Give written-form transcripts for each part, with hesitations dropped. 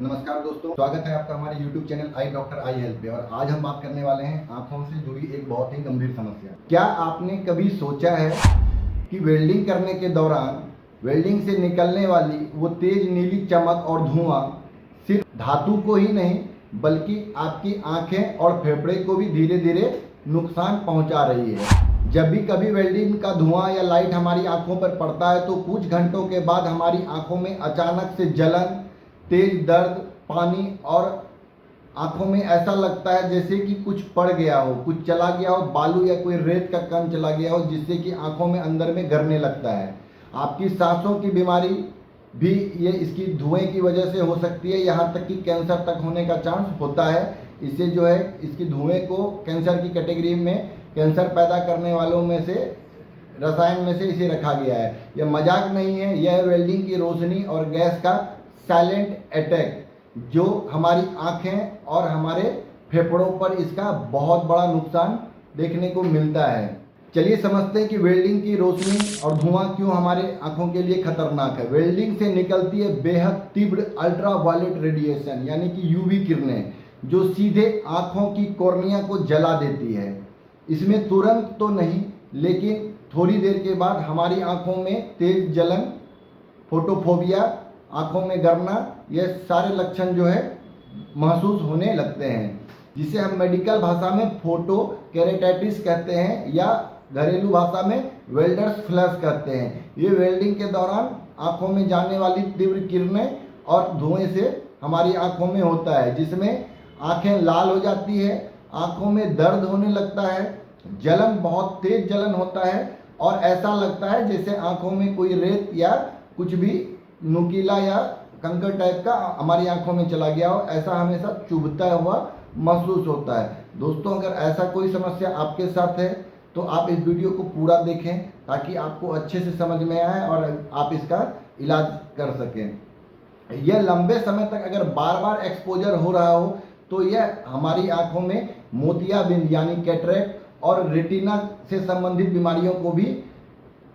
नमस्कार दोस्तों, स्वागत है आपका हमारे YouTube channel I doctor I help पे। और आज हम बात करने वाले हैं आंखों से जुड़ी एक बहुत ही गंभीर समस्या। क्या आपने कभी सोचा है कि वेल्डिंग करने के दौरान वेल्डिंग से निकलने वाली वो तेज नीली चमक और धुआं सिर्फ धातु को ही नहीं बल्कि आपकी आंखें और फेफड़े को भी धीरे धीरे नुकसान पहुंचा रही है। जब भी कभी वेल्डिंग का धुआं या लाइट हमारी आंखों पर पड़ता है तो कुछ घंटों के बाद हमारी आंखों में अचानक से जलन, तेज दर्द, पानी और आंखों में ऐसा लगता है जैसे कि कुछ पड़ गया हो, कुछ चला गया हो, बालू या कोई रेत का कण चला गया हो, जिससे कि आंखों में अंदर में गरने लगता है। आपकी सांसों की बीमारी भी ये इसकी धुएं की वजह से हो सकती है, यहाँ तक कि कैंसर तक होने का चांस होता है। इसे जो है इसकी धुएं को कैंसर की कैटेगरी में, कैंसर पैदा करने वालों में से, रसायन में से इसे रखा गया है। यह मजाक नहीं है, यह वेल्डिंग की रोशनी और गैस का साइलेंट अटैक जो हमारी आंखें और हमारे फेफड़ों पर इसका बहुत बड़ा नुकसान देखने को मिलता है। चलिए समझते हैं कि वेल्डिंग की रोशनी और धुआं क्यों हमारे आंखों के लिए खतरनाक है। वेल्डिंग से निकलती है बेहद तीव्र अल्ट्रावायलेट रेडिएशन यानी कि यूवी किरणें, जो सीधे आंखों की कॉर्निया को जला देती है। इसमें तुरंत तो नहीं, लेकिन थोड़ी देर के बाद हमारी आंखों में तेज जलन, फोटोफोबिया, आंखों में गरना, ये सारे लक्षण जो है महसूस होने लगते हैं, जिसे हम मेडिकल भाषा में फोटो केरेटाइटिस कहते हैं या घरेलू भाषा में वेल्डर्स फ्लैश कहते हैं। ये वेल्डिंग के दौरान आंखों में जाने वाली तीव्र किरणें और धुएं से हमारी आंखों में होता है, जिसमें आंखें लाल हो जाती है, आंखों में दर्द होने लगता है, जलन, बहुत तेज जलन होता है और ऐसा लगता है जैसे आंखों में कोई रेत या कुछ भी नुकीला या कंकर टाइप का हमारी आंखों में चला गया हो, ऐसा हमेशा चुभता हुआ महसूस होता है। दोस्तों, अगर ऐसा कोई समस्या आपके साथ है तो आप इस वीडियो को पूरा देखें ताकि आपको अच्छे से समझ में आए और आप इसका इलाज कर सकें। यह लंबे समय तक अगर बार बार एक्सपोजर हो रहा हो तो यह हमारी आंखों में मोतियाबिंद यानी कैटरेक्ट और रेटिना से संबंधित बीमारियों को भी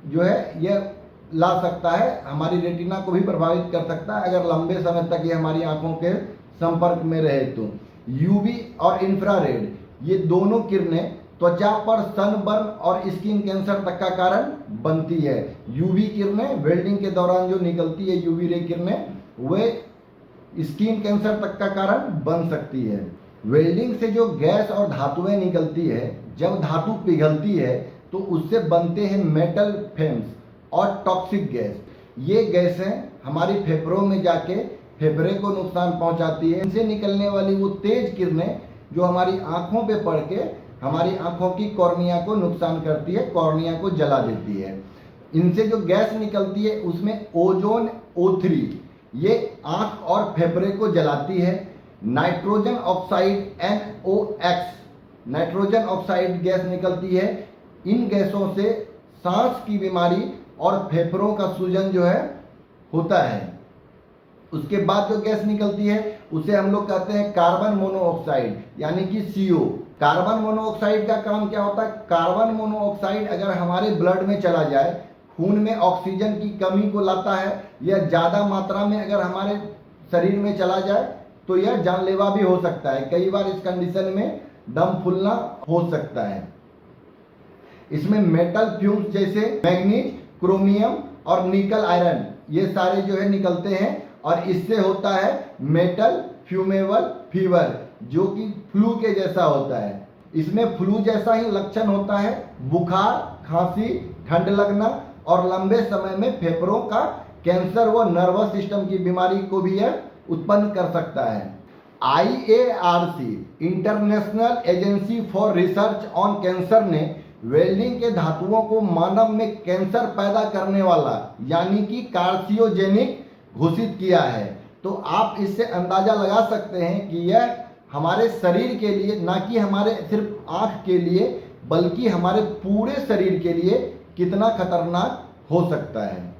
जो है यह ला सकता है, हमारी रेटिना को भी प्रभावित कर सकता है अगर लंबे समय तक ये हमारी आंखों के संपर्क में रहे तो। यूवी और इंफ्रारेड, ये दोनों किरणें त्वचा पर सनबर्न और स्किन कैंसर तक का कारण बनती है। यूवी किरणें वेल्डिंग के दौरान जो निकलती है, यूवी रे किरणें, वे स्किन कैंसर तक का कारण बन सकती है। वेल्डिंग से जो गैस और धातुएं निकलती है, जब धातु पिघलती है तो उससे बनते हैं मेटल फेम्स और टॉक्सिक गैस। ये गैसें हमारी फेफड़ों में जाके फेफड़े को नुकसान पहुंचाती है। इनसे निकलने वाली वो तेज किरणें जो हमारी आंखों पे पड़ के हमारी आंखों की कॉर्निया को नुकसान करती है, कॉर्निया को जला देती है। इनसे जो गैस निकलती है उसमें ओजोन O3, ये आंख और फेफड़े को जलाती है। Nitrogen oxide NOx, nitrogen oxide gas निकलती है। इन गैसों से सांस की बीमारी और फेफड़ों का सूजन जो है होता है। उसके बाद जो गैस निकलती है उसे हम लोग कहते हैं कार्बन मोनोऑक्साइड यानी कि CO। कार्बन मोनोऑक्साइड का काम क्या होता है? कार्बन मोनोऑक्साइड अगर हमारे ब्लड में चला जाए, खून में ऑक्सीजन की कमी को लाता है। यह ज़्यादा मात्रा में अगर हमारे शरीर में चला जाए तो यह जानलेवा भी हो सकता है। कई बार इस कंडीशन में दम फूलना हो सकता है। इसमें मेटल फ्यूम्स जैसे मैग्नीज, क्रोमियम और निकल आयरन, ये सारे जो है निकलते हैं और इससे होता है मेटल फ्यूमेबल फीवर, जो कि फ्लू के जैसा होता है। इसमें फ्लू जैसा ही लक्षण होता है, बुखार, खांसी, ठंड लगना और लंबे समय में फेफड़ों का कैंसर व नर्वस सिस्टम की बीमारी को भी यह उत्पन्न कर सकता है। IARC, international agency for research on cancer, ने वेल्डिंग के धातुओं को मानव में कैंसर पैदा करने वाला यानी कि कार्सियोजेनिक घोषित किया है। तो आप इससे अंदाजा लगा सकते हैं कि यह हमारे शरीर के लिए, ना कि हमारे सिर्फ आंख के लिए बल्कि हमारे पूरे शरीर के लिए कितना खतरनाक हो सकता है।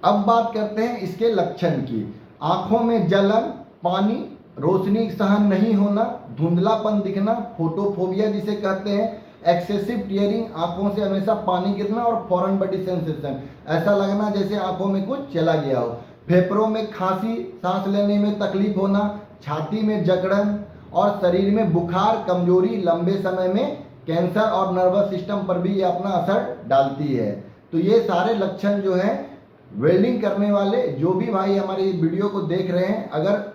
अब बात करते हैं इसके लक्षण की। आंखों में जलन, पानी, रोशनी सहन नहीं होना, धुंधलापन दिखना, फोटोफोबिया जिसे कहते हैं, एक्सेसिव टीयरिंग, आंखों से हमेशा पानी गिरना और फॉरेन बॉडी सेंसेशन, ऐसा लगना जैसे आंखों में कुछ चला गया हो। फेफड़ों में खांसी, सांस लेने में तकलीफ होना, छाती में जकड़न और शरीर में बुखार, कमजोरी, लंबे समय में कैंसर और नर्वस सिस्टम पर भी ये अपना असर डालती है। तो ये सारे लक्षण जो है वेल्डिंग करने वाले जो भी भाई हमारी वीडियो को देख रहे हैं, अगर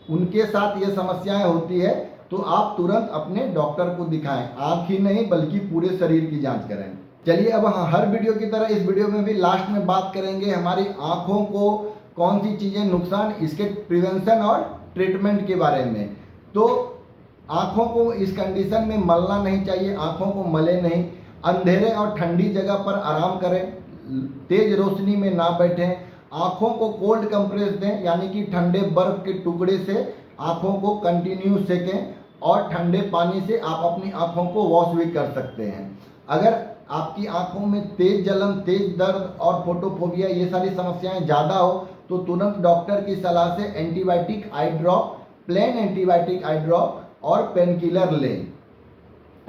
उनके साथ ये समस्याएं होती है तो आप तुरंत अपने डॉक्टर को दिखाएं। आंख ही नहीं बल्कि पूरे शरीर की जांच करें। चलिए अब हर वीडियो की तरह इस वीडियो में भी लास्ट में बात करेंगे हमारी आंखों को कौन सी चीजें नुकसान, इसके प्रिवेंशन और ट्रीटमेंट के बारे में। तो आंखों को इस कंडीशन में मलना नहीं चाहिए, आंखों को मले नहीं। अंधेरे और ठंडी जगह पर आराम करें, तेज रोशनी में ना बैठें। आंखों को कोल्ड कंप्रेस दें, यानी कि ठंडे बर्फ के टुकड़े से आंखों को कंटिन्यू सेकें और ठंडे पानी से आप अपनी आंखों को वॉश भी कर सकते हैं। अगर आपकी आंखों में तेज जलन, तेज दर्द और फोटोफोबिया ये सारी समस्याएं ज़्यादा हो तो तुरंत डॉक्टर की सलाह से एंटीबायोटिक आई ड्रॉप, प्लेन एंटीबायोटिक आई ड्रॉप और पेन किलर लें।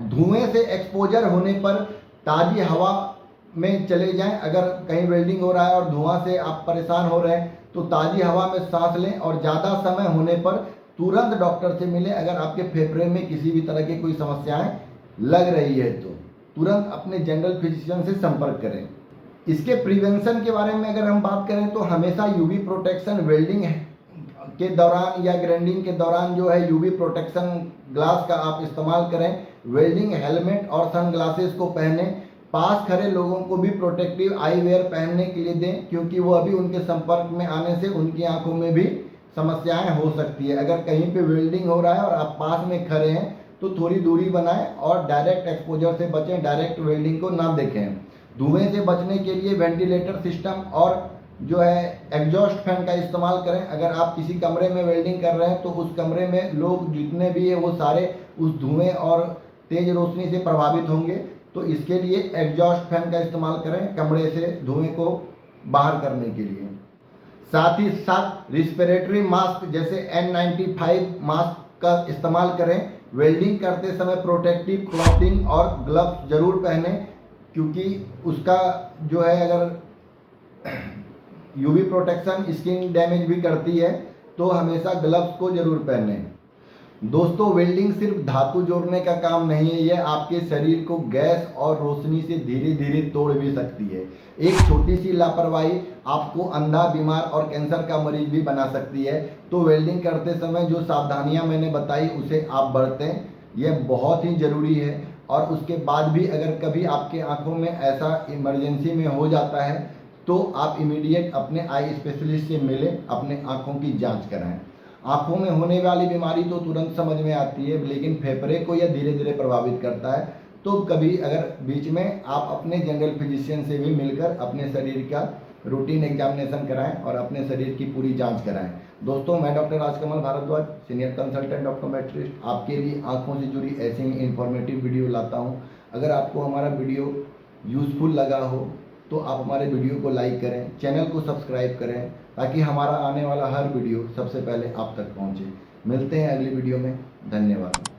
धुएं से एक्सपोजर होने पर ताज़ी हवा में चले जाएं। अगर कहीं वेल्डिंग हो रहा है और धुआं से आप परेशान हो रहे हैं तो ताज़ी हवा में सांस लें और ज़्यादा समय होने पर तुरंत डॉक्टर से मिलें। अगर आपके फेफड़े में किसी भी तरह की कोई समस्याएं लग रही है तो तुरंत अपने जनरल फिजिशियन से संपर्क करें। इसके प्रिवेंशन के बारे में अगर हम बात करें तो हमेशा यूवी प्रोटेक्शन वेल्डिंग के दौरान या ग्राइंडिंग के दौरान जो है यूवी प्रोटेक्शन ग्लास का आप इस्तेमाल करें। वेल्डिंग हेलमेट और सन ग्लासेस को पहने। पास खड़े लोगों को भी प्रोटेक्टिव आई वेयर पहनने के लिए दें, क्योंकि वो अभी उनके संपर्क में आने से उनकी आंखों में भी समस्याएं हो सकती है। अगर कहीं पे वेल्डिंग हो रहा है और आप पास में खड़े हैं तो थोड़ी दूरी बनाएं और डायरेक्ट एक्सपोजर से बचें, डायरेक्ट वेल्डिंग को ना देखें। धुएं से बचने के लिए वेंटिलेटर सिस्टम और जो है एग्जॉस्ट फैन का इस्तेमाल करें। अगर आप किसी कमरे में वेल्डिंग कर रहे हैं तो उस कमरे में लोग जितने भी है वो सारे उस धुएं और तेज रोशनी से प्रभावित होंगे, तो इसके लिए एग्जॉस्ट फैन का इस्तेमाल करें कमरे से धुएं को बाहर करने के लिए। साथ ही साथ रिस्पिरेटरी मास्क जैसे N95 मास्क का इस्तेमाल करें। वेल्डिंग करते समय प्रोटेक्टिव क्लॉथिंग और ग्लव्स जरूर पहने, क्योंकि उसका जो है अगर यूवी प्रोटेक्शन स्किन डैमेज भी करती है, तो हमेशा ग्लव्स को जरूर पहने। दोस्तों, वेल्डिंग सिर्फ धातु जोड़ने का काम नहीं है, यह आपके शरीर को गैस और रोशनी से धीरे धीरे तोड़ भी सकती है। एक छोटी सी लापरवाही आपको अंधा, बीमार और कैंसर का मरीज भी बना सकती है। तो वेल्डिंग करते समय जो सावधानियां मैंने बताई उसे आप बरतें, यह बहुत ही जरूरी है। और उसके बाद भी अगर कभी आपके आंखों में ऐसा इमरजेंसी में हो जाता है तो आप इमीडिएट अपने आई स्पेशलिस्ट से मिलें, अपने आंखों की जांच कराएं। आंखों में होने वाली बीमारी तो तुरंत समझ में आती है, लेकिन फेफड़े को यह धीरे धीरे प्रभावित करता है। तो कभी अगर बीच में आप अपने जनरल फिजिशियन से भी मिलकर अपने शरीर का रूटीन एग्जामिनेशन कराएं और अपने शरीर की पूरी जांच कराएं। दोस्तों, मैं doctor Rajkamal Bhardwaj, senior consultant optometrist, आपके लिए आंखों से जुड़ी ऐसे ही इंफॉर्मेटिव वीडियो लाता हूं। अगर आपको हमारा वीडियो यूजफुल लगा हो तो आप हमारे वीडियो को लाइक करें, चैनल को सब्सक्राइब करें, ताकि हमारा आने वाला हर वीडियो सबसे पहले आप तक पहुंचे। मिलते हैं अगली वीडियो में। धन्यवाद।